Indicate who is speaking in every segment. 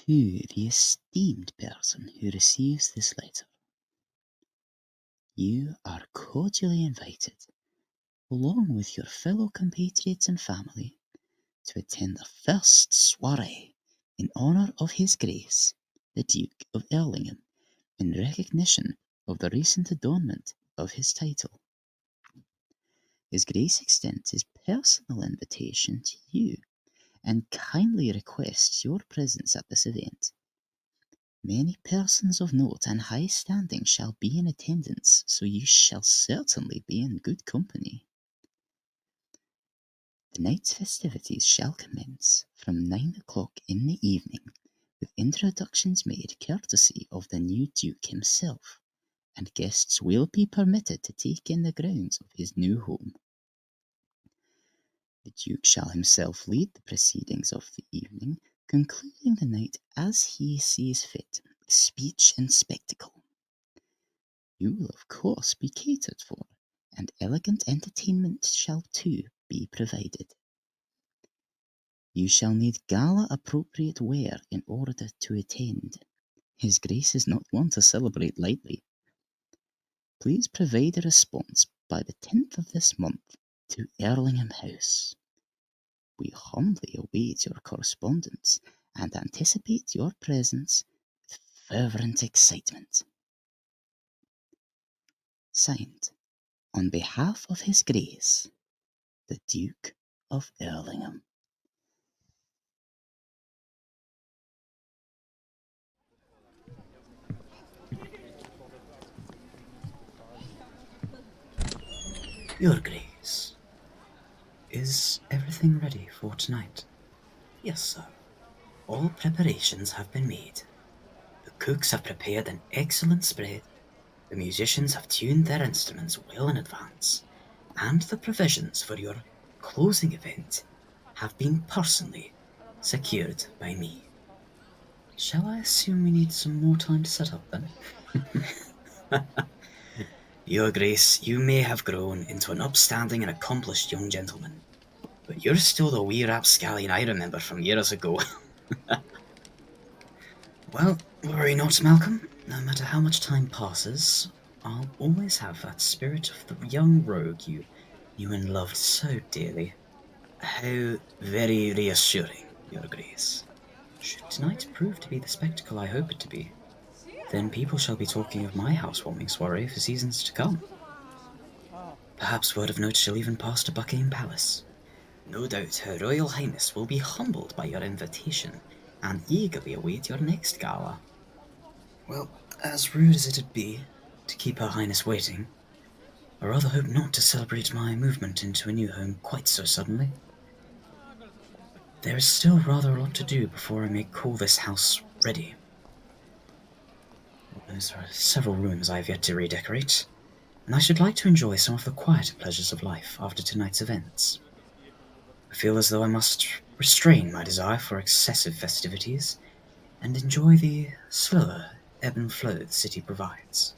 Speaker 1: To the esteemed person who receives this letter, you are cordially invited, along with your fellow compatriots and family, to attend the first soiree in honour of His Grace, the Duke of Erlingham, in recognition of the recent adornment of his title. His Grace extends his personal invitation to you and kindly requests your presence at this event. Many persons of note and high standing shall be in attendance, so you shall certainly be in good company. The night's festivities shall commence from 9 o'clock in the evening, with introductions made courtesy of the new Duke himself, and guests will be permitted to take in the grounds of his new home. The Duke shall himself lead the proceedings of the evening, concluding the night as he sees fit, with speech and spectacle. You will of course be catered for, and elegant entertainment shall too be provided. You shall need gala-appropriate wear in order to attend. His Grace is not one to celebrate lightly. Please provide a response by the 10th of this month to Erlingham House. We humbly await your correspondence and anticipate your presence with fervent excitement. Signed, on behalf of His Grace, the Duke of Erlingham.
Speaker 2: Your Grace, is everything ready for tonight? Yes, sir. All preparations have been made. The cooks have prepared an excellent spread, the musicians have tuned their instruments well in advance, and the provisions for your closing event have been personally secured by me. Shall I assume we need some more time to set up, then? Your Grace, you may have grown into an upstanding and accomplished young gentleman, but you're still the wee rapscallion I remember from years ago. Well, worry not, Malcolm. No matter how much time passes, I'll always have that spirit of the young rogue you knew and loved so dearly. How very reassuring, Your Grace. Should tonight prove to be the spectacle I hope it to be, then people shall be talking of my housewarming soiree for seasons to come. Perhaps word of note shall even pass to Buckingham Palace. No doubt Her Royal Highness will be humbled by your invitation and eagerly await your next gala. Well, as rude as it'd be to keep Her Highness waiting, I rather hope not to celebrate my movement into a new home quite so suddenly. There is still rather a lot to do before I may call this house ready. There are several rooms I have yet to redecorate, and I should like to enjoy some of the quieter pleasures of life after tonight's events. I feel as though I must restrain my desire for excessive festivities and enjoy the slower ebb and flow the city provides.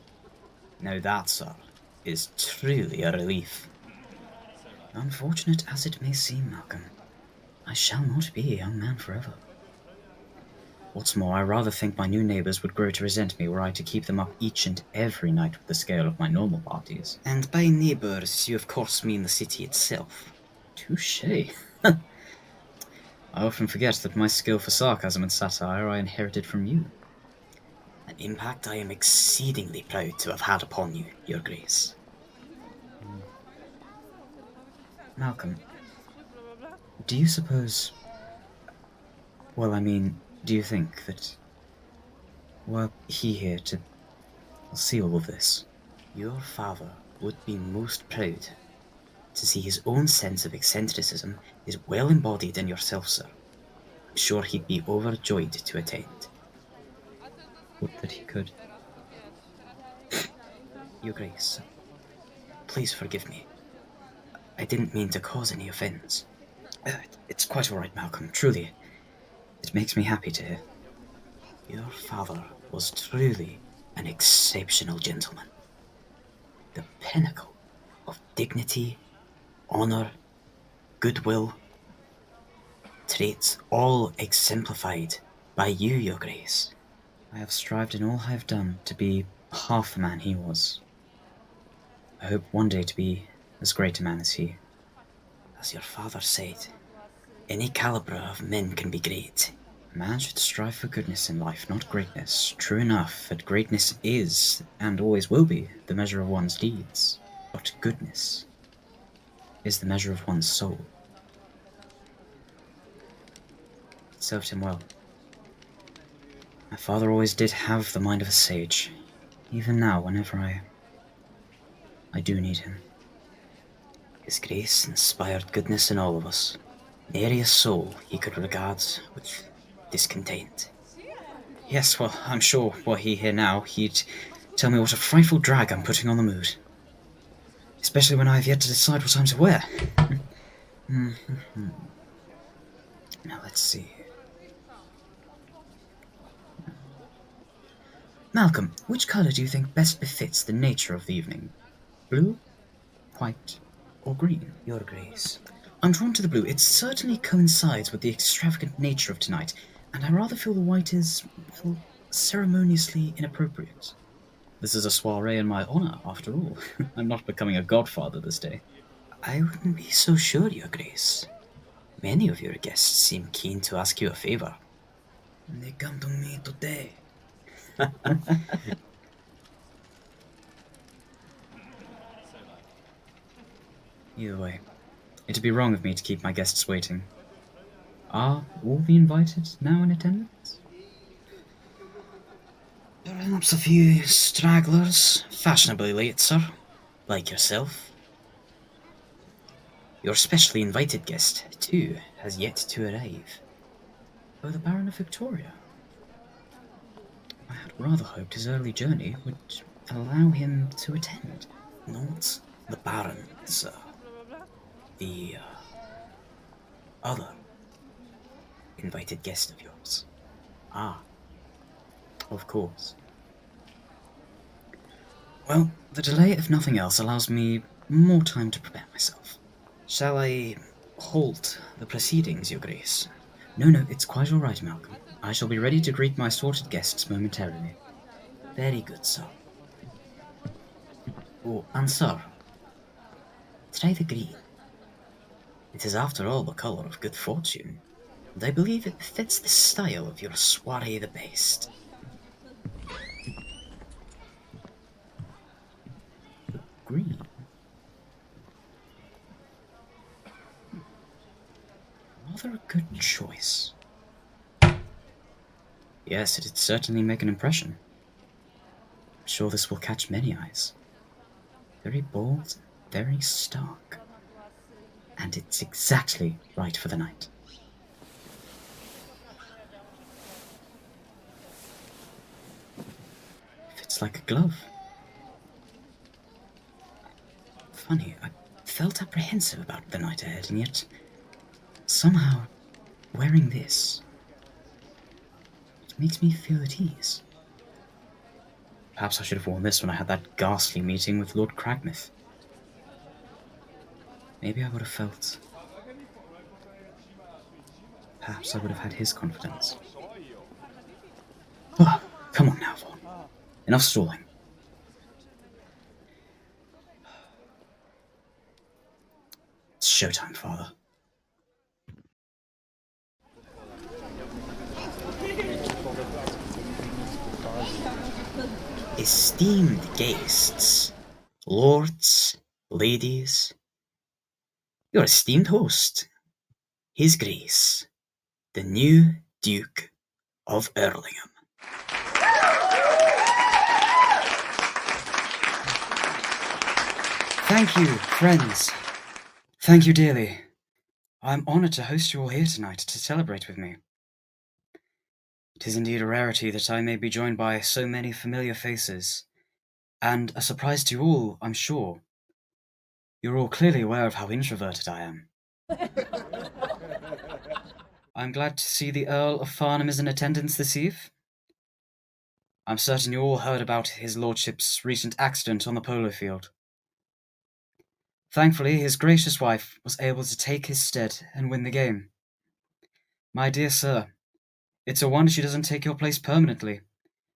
Speaker 2: Now that, sir, is truly a relief. Unfortunate as it may seem, Malcolm, I shall not be a young man forever. What's more, I rather think my new neighbours would grow to resent me were I to keep them up each and every night with the scale of my normal parties. And by neighbours, you of course mean the city itself. Touché. I often forget that my skill for sarcasm and satire I inherited from you. An impact I am exceedingly proud to have had upon you, Your Grace. Malcolm, do you suppose... Well, I mean, do you think that... were he here to see all of this, your father would be most proud to see his own sense of eccentricism is well embodied in yourself, sir. I'm sure he'd be overjoyed to attend. Would that he could. Your Grace, please forgive me. I didn't mean to cause any offence. It's quite all right, Malcolm, truly. It makes me happy to hear. Your father was truly an exceptional gentleman. The pinnacle of dignity, honour, goodwill, traits all exemplified By you, your grace. I have strived in all I have done to be half the man he was. I hope one day to be as great a man as he. As your father said, any caliber of men can be great. A man should strive for goodness in life, not greatness. True enough that greatness is, and always will be, the measure of one's deeds. But goodness is the measure of one's soul. It served him well. My father always did have the mind of a sage, even now whenever I do need him. His grace inspired goodness in all of us. Nary a soul he could regard with discontent. Yes, well, I'm sure were he here now, he'd tell me what a frightful drag I'm putting on the mood. Especially when I have yet to decide what I'm to wear. Now let's see. Malcolm, which colour do you think best befits the nature of the evening? Blue, white, or green? Your grace. I'm drawn to the blue. It certainly coincides with the extravagant nature of tonight, and I rather feel the white is, well, ceremoniously inappropriate. This is a soiree in my honour, after all. I'm not becoming a godfather this day. I wouldn't be so sure, your grace. Many of your guests seem keen to ask you a favour. They come to me today. Either way, it'd be wrong of me to keep my guests waiting. Are all the invited now in attendance? Perhaps a few stragglers, fashionably late, sir, like yourself. Your specially invited guest, too, has yet to arrive. Oh, the Baron of Victoria. I had rather hoped his early journey would allow him to attend. Not the Baron, sir. The other invited guest of yours. Ah, of course. Well, the delay, if nothing else, allows me more time to prepare myself. Shall I halt the proceedings, your grace? No, it's quite all right, Malcolm. I shall be ready to greet my assorted guests momentarily. Very good, sir. Oh, and sir, try the green. It is after all the colour of good fortune, and I believe it befits the style of your soiree the best. Green. Rather a good choice. Yes, it'd certainly make an impression. I'm sure this will catch many eyes. Very bold, very stark. And it's exactly right for the night. Fits like a glove. Funny, I felt apprehensive about the night ahead, and yet, somehow, wearing this, it makes me feel at ease. Perhaps I should have worn this when I had that ghastly meeting with Lord Cragmouth. Maybe I would have felt... Perhaps I would have had his confidence. Oh, come on now, Vaughn. Enough stalling. It's showtime, Father. Esteemed guests, lords, ladies, your esteemed host, His Grace, the new Duke of Erlingham. Thank you, friends. Thank you dearly. I'm honoured to host you all here tonight to celebrate with me. It is indeed a rarity that I may be joined by so many familiar faces, and a surprise to you all, I'm sure. You're all clearly aware of how introverted I am. I'm glad to see the Earl of Farnham is in attendance this eve. I'm certain you all heard about his lordship's recent accident on the polo field. Thankfully, his gracious wife was able to take his stead and win the game. My dear sir, It's a wonder she doesn't take your place permanently.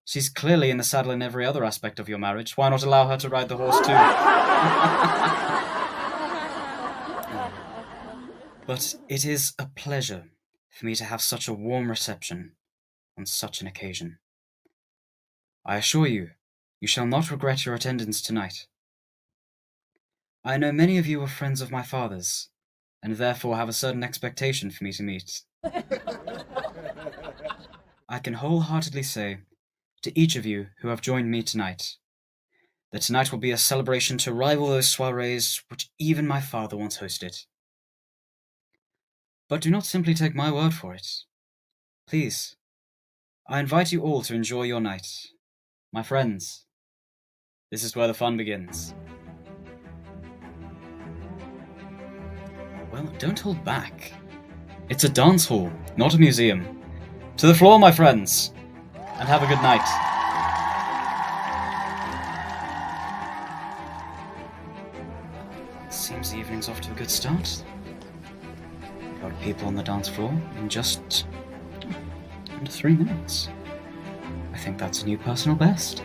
Speaker 2: She's clearly in the saddle in every other aspect of your marriage. Why not allow her to ride the horse too? But it is a pleasure for me to have such a warm reception on such an occasion. I assure you, you shall not regret your attendance tonight. I know many of you are friends of my father's, and therefore have a certain expectation for me to meet. I can wholeheartedly say to each of you who have joined me tonight that tonight will be a celebration to rival those soirees which even my father once hosted. But do not simply take my word for it. Please, I invite you all to enjoy your night. My friends, this is where the fun begins. Well, don't hold back. It's a dance hall, not a museum. To the floor, my friends, and have a good night. Seems the evening's off to a good start. A lot of people on the dance floor in just under 3 minutes. I think that's a new personal best.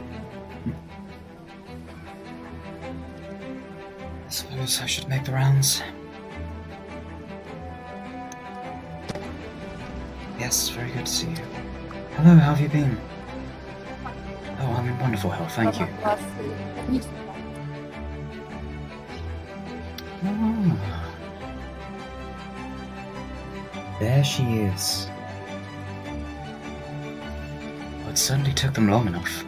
Speaker 2: I suppose I should make the rounds. Yes, very good to see you. Hello, how have you been? Oh, I'm in wonderful health, thank you. Oh. There she is. Well, it certainly took them long enough.